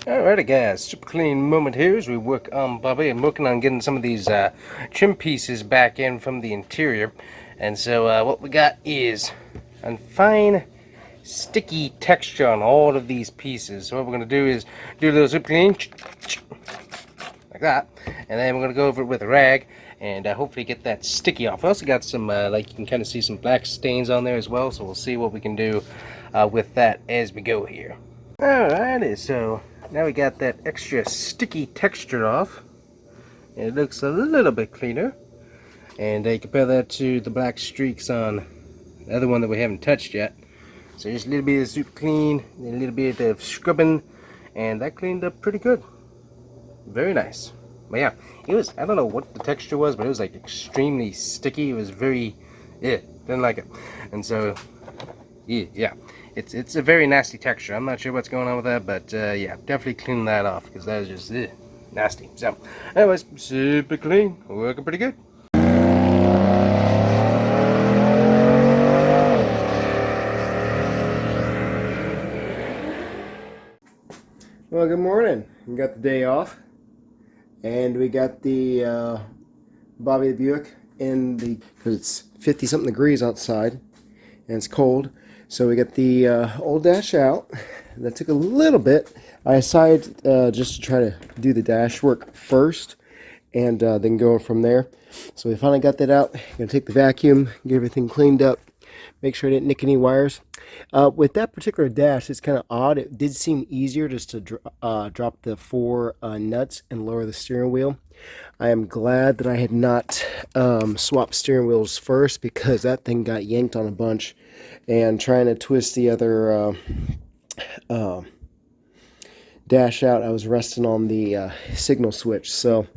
Alrighty guys, super clean moment here as we work on Bobby. I'm working on getting some of these trim pieces back in from the interior. And so what we got is a fine sticky texture on all of these pieces. So what we're going to do is do a little super clean like that. And then we're going to go over it with a rag and hopefully get that sticky off. I also got some, like you can kind of see some black stains on there as well. So we'll see what we can do with that as we go here. Alrighty, so now we got that extra sticky texture off. It looks a little bit cleaner. And you compare that to the black streaks on the other one that we haven't touched yet. So just a little bit of super clean, a little bit of scrubbing, and that cleaned up pretty good. Very nice. But yeah, it was, I don't know what the texture was, but it was like extremely sticky. It was very, didn't like it. And so, yeah. It's a very nasty texture. I'm not sure what's going on with that, but yeah, definitely clean that off because that is just nasty. So, anyways, super clean, working pretty good. Well, good morning. We got the day off, and we got the Bobby the Buick in the, because it's 50 something degrees outside and it's cold. So we got the old dash out. That took a little bit. I decided just to try to do the dash work first and then go from there. So we finally got that out. Gonna take the vacuum, get everything cleaned up, make sure I didn't nick any wires. With that particular dash, it's kind of odd. It did seem easier just to drop the 4 nuts and lower the steering wheel. I am glad that I had not swapped steering wheels first, because that thing got yanked on a bunch. And trying to twist the other dash out, I was resting on the signal switch. So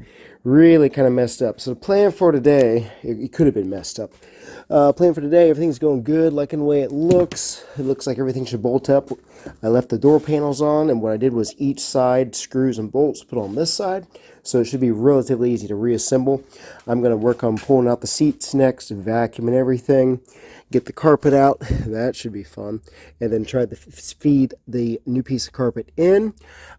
really kind of messed up. So the plan for today, it could have been messed up. Plan for today, everything's going good, liking the way it looks. It looks like everything should bolt up. I left the door panels on, and what I did was each side screws and bolts put on this side, so it should be relatively easy to reassemble. I'm going to work on pulling out the seats next, vacuuming everything, get the carpet out. That should be fun. And then try to feed the new piece of carpet in.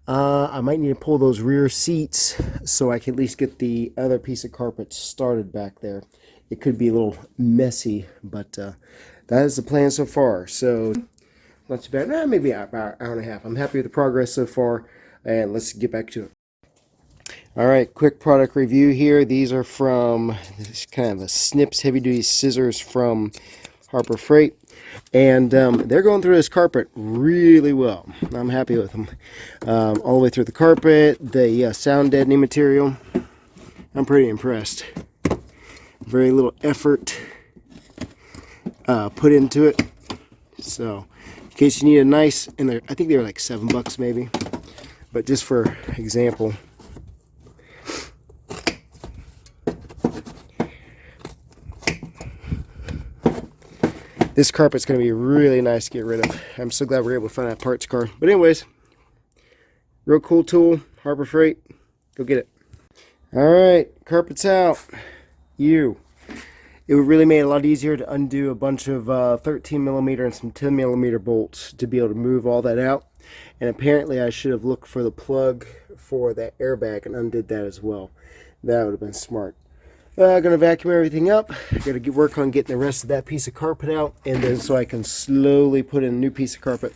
I might need to pull those rear seats so I can at least get the other piece of carpet started back there. It could be a little messy, but that is the plan so far. So not too bad. Maybe about an hour and a half. I'm happy with the progress so far, and let's get back to it. All right, quick product review here. These are from, this kind of a Snips heavy duty scissors from Harbor Freight, and they're going through this carpet really well. I'm happy with them. All the way through the carpet, the sound deadening material. I'm pretty impressed. Very little effort put into it. So in case you need a nice, and I think they were like $7 maybe, but just for example, this carpet's going to be really nice to get rid of. I'm so glad we were able to find that parts car. But anyways, real cool tool, Harbor Freight. Go get it. All right, carpet's out. It really made it a lot easier to undo a bunch of 13mm and some 10mm bolts to be able to move all that out. And apparently I should have looked for the plug for that airbag and undid that as well. That would have been smart. I'm going to vacuum everything up. Got to work on getting the rest of that piece of carpet out, and then so I can slowly put in a new piece of carpet.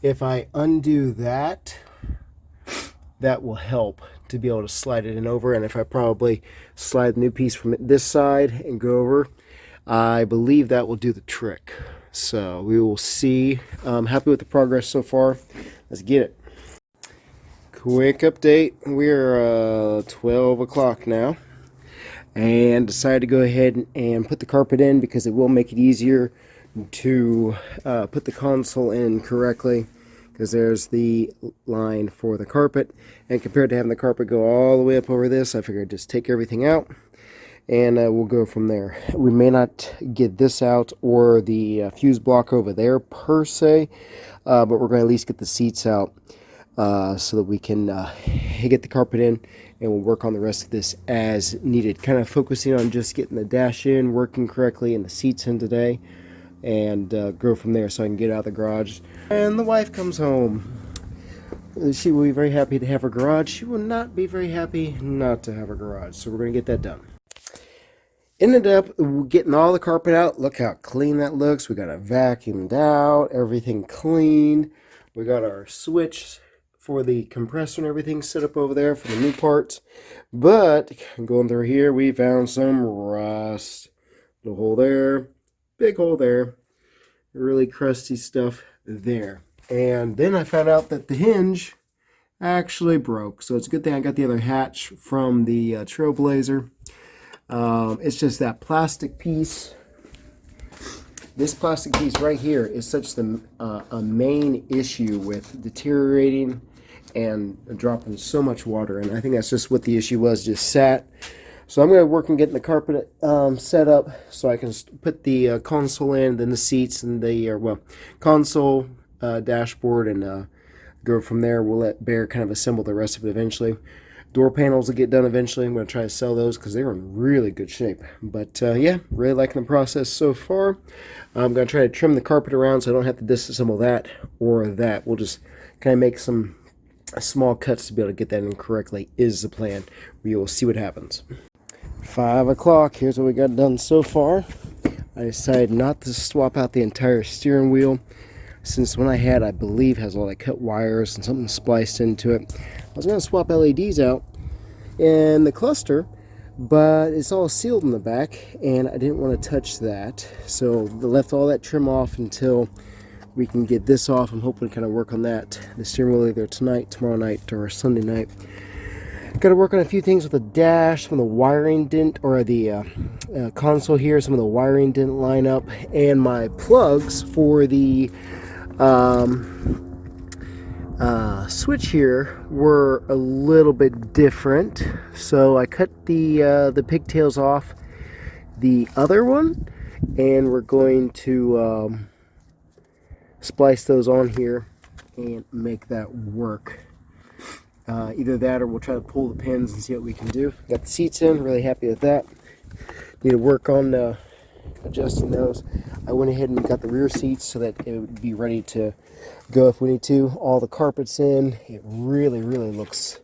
If I undo that, that will help to be able to slide it in over. And if I probably slide the new piece from this side and go over, I believe that will do the trick. So we will see. I'm happy with the progress so far. Let's get it. Quick update. We're 12 o'clock now, and decided to go ahead and put the carpet in because it will make it easier to put the console in correctly, because there's the line for the carpet, and compared to having the carpet go all the way up over this, I figured just take everything out and we'll go from there. We may not get this out or the fuse block over there per se, but we're going to at least get the seats out so that we can get the carpet in, and we'll work on the rest of this as needed. Kind of focusing on just getting the dash in, working correctly, and the seats in today, and go from there so I can get out of the garage. And the wife comes home. She will be very happy to have her garage. She will not be very happy not to have her garage. So we're going to get that done. Ended up getting all the carpet out. Look how clean that looks. We got it vacuumed out. Everything clean. We got our switch for the compressor and everything set up over there for the new parts. But going through here, we found some rust. Little hole there. Big hole there. Really crusty stuff there. And then I found out that the hinge actually broke. So it's a good thing I got the other hatch from the Trailblazer. It's just that plastic piece. This plastic piece right here is such a main issue with deteriorating and dropping so much water. And I think that's just what the issue was, just sat. So I'm going to work on getting the carpet set up so I can put the console in, then the seats, and the console, dashboard, and go from there. We'll let Bear kind of assemble the rest of it eventually. Door panels will get done eventually. I'm going to try to sell those because they're in really good shape. But yeah, really liking the process so far. I'm going to try to trim the carpet around so I don't have to disassemble that or that. We'll just kind of make some small cuts to be able to get that in correctly is the plan. We will see what happens. 5 o'clock. Here's what we got done so far. I decided not to swap out the entire steering wheel, since one I had, I believe, has all that cut wires and something spliced into it. I was going to swap LEDs out in the cluster, but it's all sealed in the back, and I didn't want to touch that. So I left all that trim off until we can get this off. I'm hoping to kind of work on that, the steering wheel, either tonight, tomorrow night, or Sunday night. Got to work on a few things with the dash. Some of the wiring didn't, or the console here, some of the wiring didn't line up, and my plugs for the switch here were a little bit different, so I cut the pigtails off the other one, and we're going to splice those on here and make that work. Either that or we'll try to pull the pins and see what we can do. Got the seats in, really happy with that. Need to work on adjusting those. I went ahead and got the rear seats so that it would be ready to go if we need to. All the carpets in. It really looks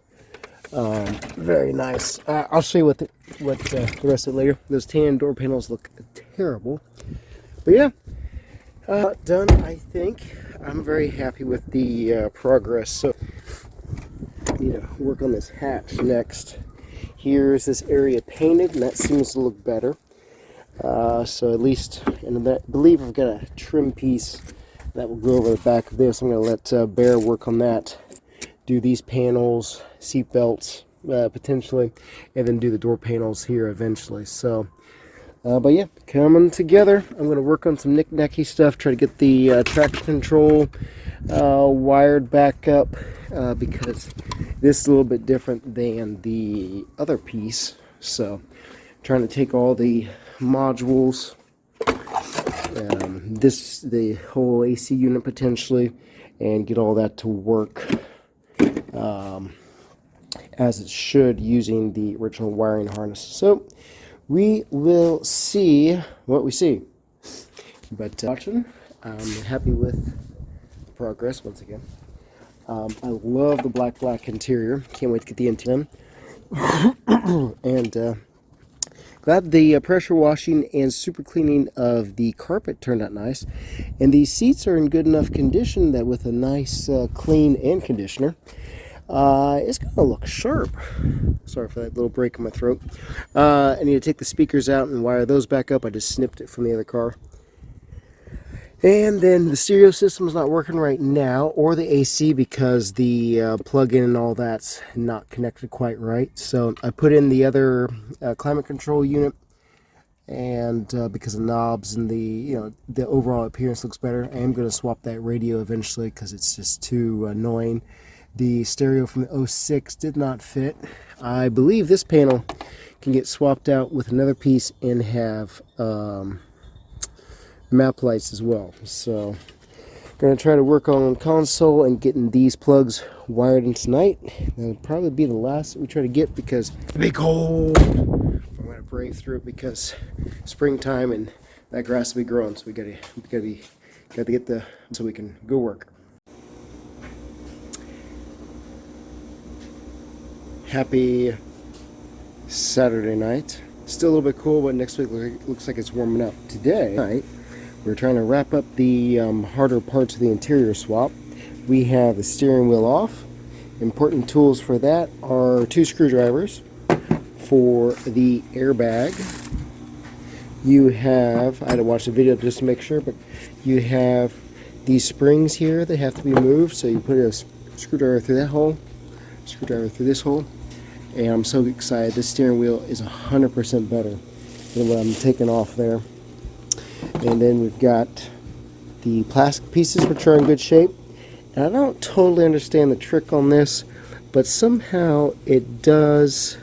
very nice. I'll show you what the rest of it later. Those tan door panels look terrible, but yeah, done. I think I'm very happy with the progress. So I need to work on this hatch next. Here's this area painted, and that seems to look better. So at least, and I believe I've got a trim piece that will go over the back of this. I'm going to let Bear work on that, do these panels, seat belts potentially, and then do the door panels here eventually. So, but yeah, coming together. I'm going to work on some knick-knacky stuff, try to get the traction control wired back up, because this is a little bit different than the other piece. So trying to take all the modules, the whole AC unit potentially, and get all that to work as it should using the original wiring harness. So we will see what we see. But watching, I'm happy with the progress once again. I love the black interior. Can't wait to get the interior in. And glad the pressure washing and super cleaning of the carpet turned out nice. And these seats are in good enough condition that with a nice clean and conditioner, it's going to look sharp. Sorry for that little break in my throat. I need to take the speakers out and wire those back up. I just snipped it from the other car. And then the stereo system is not working right now, or the AC, because the plug-in and all that's not connected quite right. So I put in the other climate control unit, and because of knobs and the overall appearance looks better, I am going to swap that radio eventually because it's just too annoying. The stereo from the 06 did not fit. I believe this panel can get swapped out with another piece and have map lights as well. So going to try to work on console and getting these plugs wired in tonight. That'll probably be the last that we try to get because it's gonna be cold. I'm going to brave through it because springtime and that grass will be growing, so we gotta get the so we can go work. Happy Saturday night. Still a little bit cool, but next week looks like it's warming up. Today, we're trying to wrap up the harder parts of the interior swap. We have the steering wheel off. Important tools for that are 2 screwdrivers. For the airbag, you have, I had to watch the video just to make sure, but you have these springs here that have to be moved. So you put a screwdriver through that hole, screwdriver through this hole, and I'm so excited. This steering wheel is 100% better than what I'm taking off there. And then we've got the plastic pieces, which are in good shape. And I don't totally understand the trick on this, but somehow it does.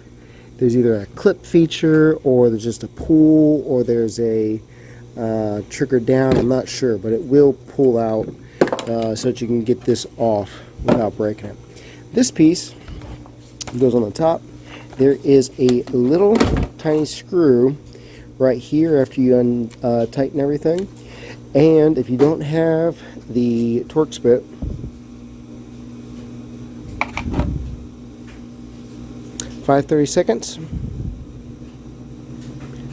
There's either a clip feature, or there's just a pull, or there's a trigger down. I'm not sure, but it will pull out so that you can get this off without breaking it. This piece goes on the top. There is a little tiny screw right here after you tighten everything. And if you don't have the Torx bit, $5.30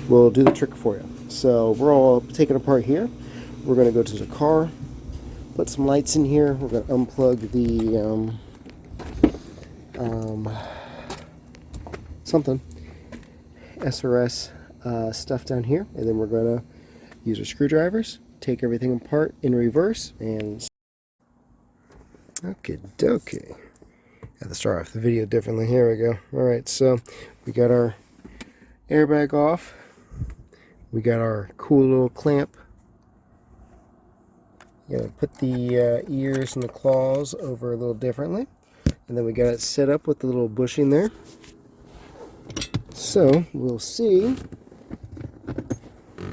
will do the trick for you. So we're all taking apart here. We're going to go to the car, put some lights in here. We're going to unplug the SRS stuff down here, and then we're going to use our screwdrivers, take everything apart in reverse, and okay, dokie. Have to start off the video differently. Here we go. Alright, so we got our airbag off. We got our cool little clamp. You gotta put the ears and the claws over a little differently. And then we got it set up with the little bushing there. So we'll see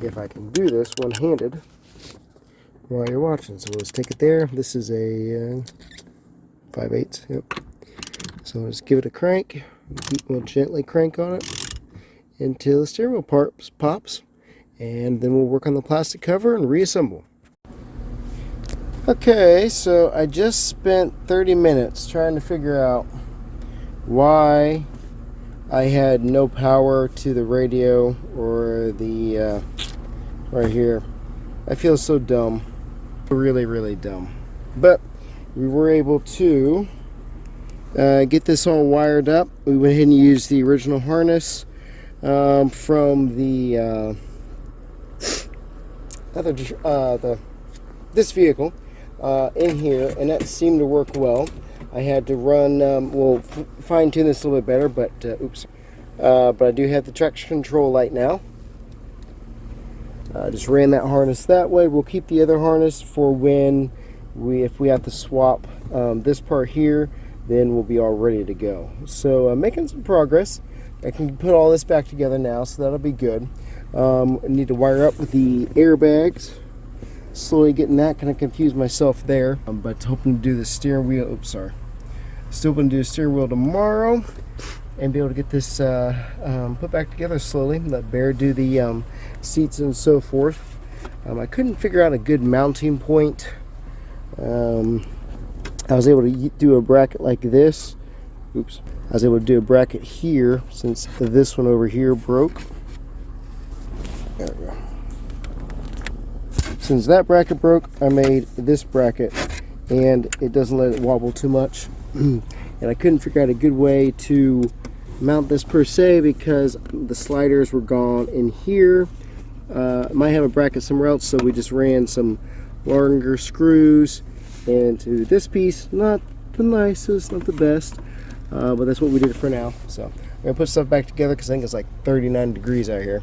if I can do this one-handed while you're watching. So let's take it there. This is a 5/8. Yep. So let's give it a crank. We'll gently crank on it until the steering wheel pops, and then we'll work on the plastic cover and reassemble. Okay, so I just spent 30 minutes trying to figure out why I had no power to the radio or the right here. I feel so dumb, really, really dumb. But we were able to get this all wired up. We went ahead and used the original harness from the this vehicle in here, and that seemed to work well. I had to run, we'll fine tune this a little bit better, but oops. But I do have the traction control light now. Just ran that harness that way. We'll keep the other harness for when if we have to swap this part here, then we'll be all ready to go. So making some progress. I can put all this back together now, so that'll be good. I need to wire up with the airbags. Slowly getting that, kind of confused myself there. But hoping to do the steering wheel. Oops, sorry. Still going to do the steering wheel tomorrow and be able to get this put back together slowly. Let Bear do the seats and so forth. I couldn't figure out a good mounting point. I was able to do a bracket like this. Oops. I was able to do a bracket here since this one over here broke. There we go. Since that bracket broke, I made this bracket, and it doesn't let it wobble too much. And I couldn't figure out a good way to mount this per se because the sliders were gone in here. I might have a bracket somewhere else, so we just ran some longer screws into this piece. Not the nicest, not the best, but that's what we did for now. So I'm gonna put stuff back together because I think it's like 39 degrees out here,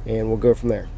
and we'll go from there.